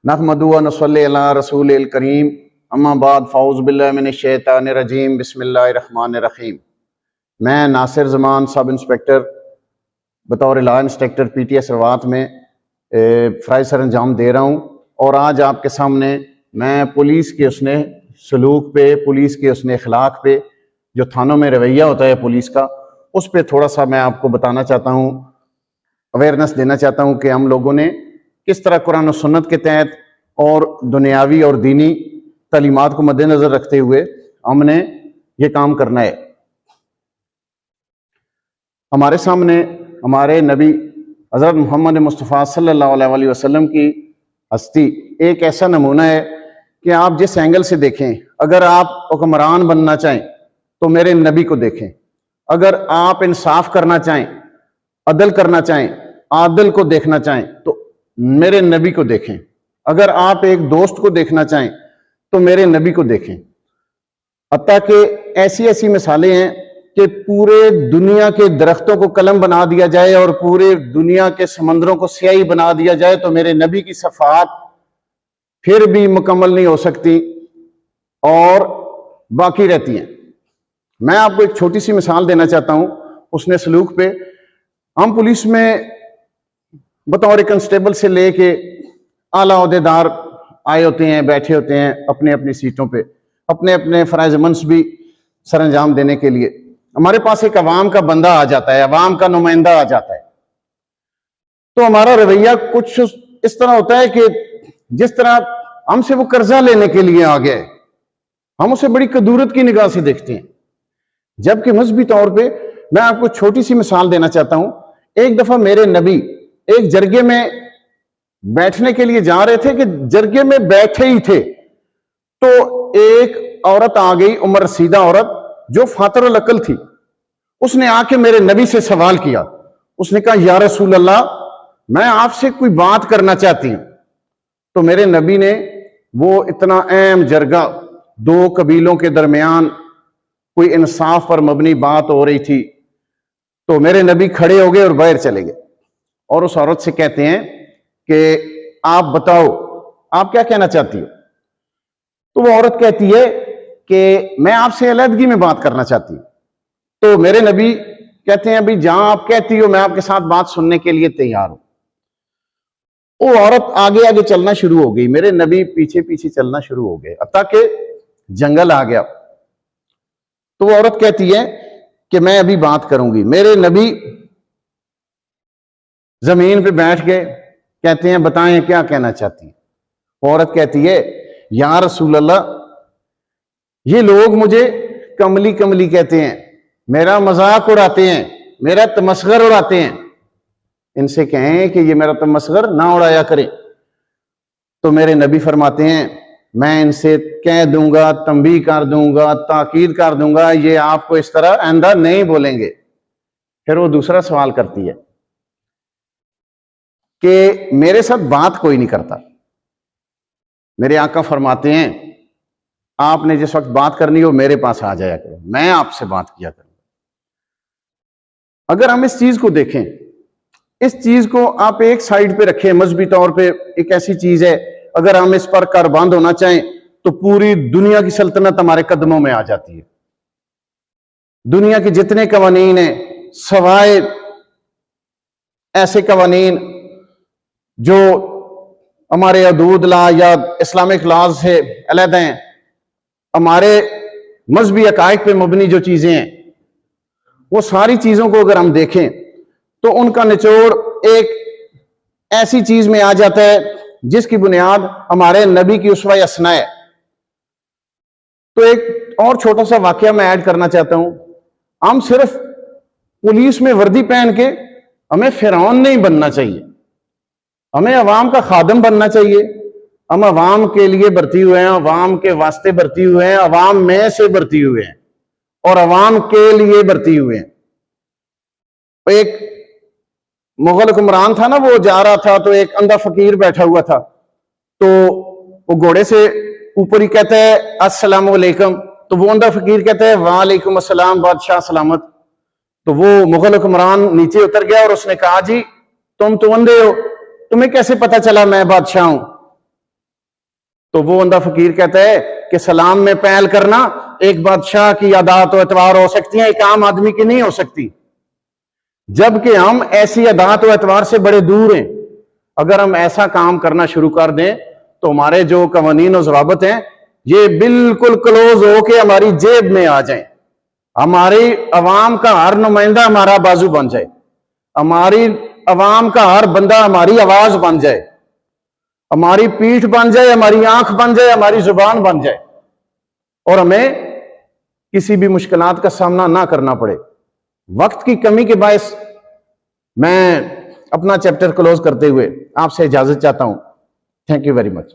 नहमदु व नसल्ली अला रसूलिल करीम अम्मा बाद फ़ाउज़ बिल्लाहि मिनश शैतानिर रजीम बिस्मिल्लाहिर रहमानिर रहीम। मैं नासिर ज़मान सब इंस्पेक्टर बतौर लॉ इंस्पेक्टर PTS रवात में फ़राइज़ सर अंजाम दे रहा हूँ। और आज आपके सामने मैं पुलिस के उसने सलूक पे, पुलिस के उसने अखलाक पे, जो थानों में रवैया होता है पुलिस का, उस पर थोड़ा सा मैं आपको बताना चाहता हूँ, अवेयरनेस देना चाहता हूँ कि हम लोगों ने किस तरह कुरान और सुन्नत के तहत और दुनियावी और दीनी तालीमात को मद्देनजर रखते हुए हमने ये काम करना है। हमारे सामने हमारे नबी हज़रत मोहम्मद मुस्तफ़ा सल्लल्लाहु अलैहि वसल्लम की हस्ती एक ऐसा नमूना है कि आप जिस एंगल से देखें, अगर आप हुक्मरान बनना चाहें तो मेरे नबी को देखें, अगर आप इंसाफ करना चाहें, अदल करना चाहें, आदल को देखना चाहें तो मेरे नबी को देखें, अगर आप एक दोस्त को देखना चाहें तो मेरे नबी को देखें। हत्ता कि ऐसी ऐसी मिसालें हैं कि पूरे दुनिया के दरख्तों को कलम बना दिया जाए और पूरे दुनिया के समंदरों को स्याही बना दिया जाए तो मेरे नबी की सफ़ात फिर भी मुकम्मल नहीं हो सकती और बाकी रहती हैं। मैं आपको एक छोटी सी मिसाल देना चाहता हूं उसने सलूक पे। हम पुलिस में बतौर कंस्टेबल से लेके आला ओहदेदार आए होते हैं, बैठे होते हैं अपने अपनी सीटों पे, अपने अपने फ़राइज़ मनसब भी सर अंजाम देने के लिए। हमारे पास एक अवाम का बंदा आ जाता है, अवाम का नुमाइंदा आ जाता है, तो हमारा रवैया कुछ इस तरह होता है कि जिस तरह हमसे वो कर्जा लेने के लिए आ गया है, हम उसे बड़ी कदूरत की निगाह से देखते हैं। जबकि मजहबी तौर पे मैं आपको छोटी सी मिसाल देना चाहता हूं। एक दफा मेरे नबी एक जरगे में बैठने के लिए जा रहे थे कि जरगे में बैठे ही थे तो एक औरत आ गई, उम्र रसीदा औरत जो फातरुल अकल थी। उसने आके मेरे नबी से सवाल किया। उसने कहा, या रसूल अल्लाह, मैं आपसे कोई बात करना चाहती हूं। तो मेरे नबी ने वो इतना अहम जरगा, दो कबीलों के दरमियान कोई इंसाफ पर मबनी बात हो रही थी, तो मेरे नबी खड़े हो गए और बाहर चले गए और उस औरत से कहते हैं कि आप बताओ आप क्या कहना चाहती हो। तो वो औरत कहती है कि मैं आपसे अलहदगी में बात करना चाहती हूं। तो मेरे नबी कहते हैं, अभी जहां आप कहती हो मैं आपके साथ बात सुनने के लिए तैयार हूं। वो औरत आगे आगे चलना शुरू हो गई, मेरे नबी पीछे पीछे चलना शुरू हो गए, हत्ता कि जंगल आ गया। तो वो औरत कहती है कि मैं अभी बात करूंगी। मेरे नबी जमीन पे बैठ गए, कहते हैं बताएं क्या कहना चाहती है। वो औरत कहती है, या रसूल अल्लाह, ये लोग मुझे कमली कमली कहते हैं, मेरा मजाक उड़ाते हैं, मेरा तमस्खर उड़ाते हैं। इनसे कहें कि ये मेरा तमस्खर ना उड़ाया करें। तो मेरे नबी फरमाते हैं, मैं इनसे कह दूंगा, तंबीह कर दूंगा, ताकीद कर दूंगा, ये आपको इस तरह आइंदा नहीं बोलेंगे। फिर वो दूसरा सवाल करती है कि मेरे साथ बात कोई नहीं करता। मेरे आका फरमाते हैं, आपने जिस वक्त बात करनी हो मेरे पास आ जाया करो, मैं आपसे बात किया करूंगा। अगर हम इस चीज को देखें, इस चीज को आप एक साइड पे रखें, मजहबी तौर पे एक ऐसी चीज है, अगर हम इस पर कारबंद होना चाहें तो पूरी दुनिया की सल्तनत हमारे कदमों में आ जाती है। दुनिया के जितने कवानीन हैं, सवाए ऐसे कवानीन जो हमारे हदूद ला या इस्लामिक लॉज से अलहदा हैं, हमारे मजहबी अकायद पे मबनी जो चीजें हैं, वो सारी चीजों को अगर हम देखें तो उनका निचोड़ एक ऐसी चीज में आ जाता है जिसकी बुनियाद हमारे नबी की उसवा असना है। तो एक और छोटा सा वाकया मैं ऐड करना चाहता हूं। हम सिर्फ पुलिस में वर्दी पहन के हमें फिरौन नहीं बनना चाहिए, हमें अवाम का खादम बनना चाहिए। हम अवाम के लिए भर्ती हुए हैं, अवाम के वास्ते भर्ती हुए हैं, अवाम में से भर्ती हुए हैं और अवाम के लिए भर्ती हुए हैं। एक मुगल हुक्मरान था ना, वो जा रहा था तो एक अंधा फकीर बैठा हुआ था, तो वो घोड़े से ऊपर ही कहता है अस्सलाम वालेकुम, तो वो अंधा फकीर कहता है वालेकुम अस्सलाम बादशाह सलामत। तो वो मुगल हुक्मरान नीचे उतर गया और उसने कहा, जी तुम तो अंधे हो, तुम्हें कैसे पता चला मैं बादशाह हूं। تو وہ بندہ فقیر کہتا ہے کہ سلام میں پہل کرنا ایک بادشاہ کی عادات و اعتبار ہو سکتی ہیں، ایک عام آدمی کی نہیں ہو سکتی، جبکہ ہم ایسی عادات و اعتبار سے بڑے دور ہیں۔ اگر ہم ایسا کام کرنا شروع کر دیں تو ہمارے جو قوانین و ضوابط ہیں یہ بالکل کلوز ہو کے ہماری جیب میں آ جائیں، ہماری عوام کا ہر نمائندہ ہمارا بازو بن جائے، ہماری عوام کا ہر بندہ ہماری آواز بن جائے، ہماری پیٹھ بن جائے، ہماری آنکھ بن جائے، ہماری زبان بن جائے، اور ہمیں کسی بھی مشکلات کا سامنا نہ کرنا پڑے۔ وقت کی کمی کے باعث میں اپنا چیپٹر کلوز کرتے ہوئے آپ سے اجازت چاہتا ہوں۔ Thank you very much.